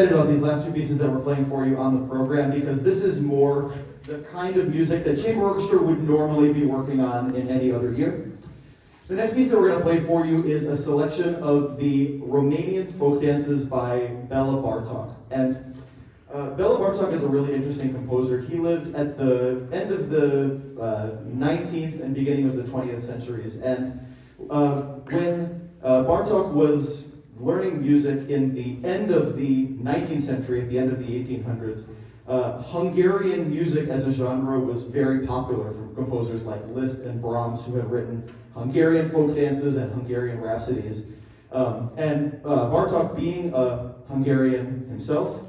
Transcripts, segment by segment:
About these last two pieces that we're playing for you on the program, because this is more the kind of music that chamber orchestra would normally be working on in any other year. The next piece that we're going to play for you is a selection of the Romanian folk dances by Béla Bartók. And Béla Bartók is a really interesting composer. He lived at the end of the 19th and beginning of the 20th centuries. And when Bartók was learning music in the end of the 19th century, at the end of the 1800s, Hungarian music as a genre was very popular for composers like Liszt and Brahms, who had written Hungarian folk dances and Hungarian rhapsodies. Bartók, being a Hungarian himself,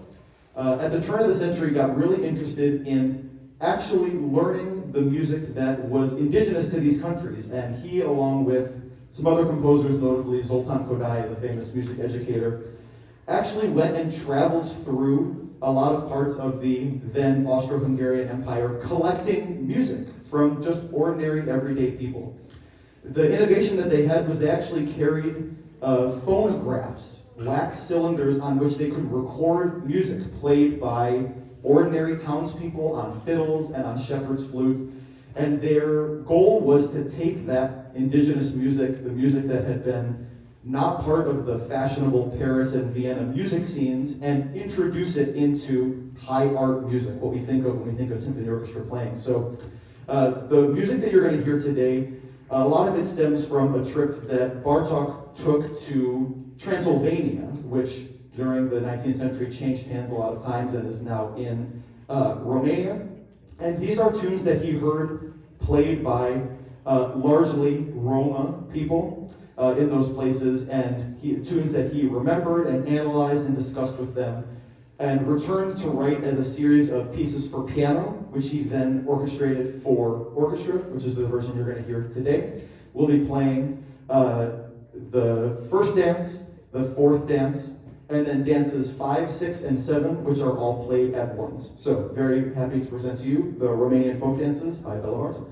at the turn of the century got really interested in actually learning the music that was indigenous to these countries. And he, along with some other composers, notably Zoltán Kodály, the famous music educator, actually went and traveled through a lot of parts of the then Austro-Hungarian Empire, collecting music from just ordinary, everyday people. The innovation that they had was they actually carried phonographs, wax cylinders on which they could record music played by ordinary townspeople on fiddles and on shepherd's flute. And their goal was to take that indigenous music, the music that had been not part of the fashionable Paris and Vienna music scenes, and introduce it into high art music, what we think of when we think of symphony orchestra playing. So the music that you're going to hear today, a lot of it stems from a trip that Bartók took to Transylvania, which during the 19th century changed hands a lot of times and is now in Romania. And these are tunes that he heard played by largely Roma people in those places, and tunes that he remembered and analyzed and discussed with them, and returned to write as a series of pieces for piano, which he then orchestrated for orchestra, which is the version you're going to hear today. We'll be playing the first dance, the fourth dance, and then dances 5, 6, and 7, which are all played at once. So, very happy to present to you the Romanian folk dances by Béla Bartók.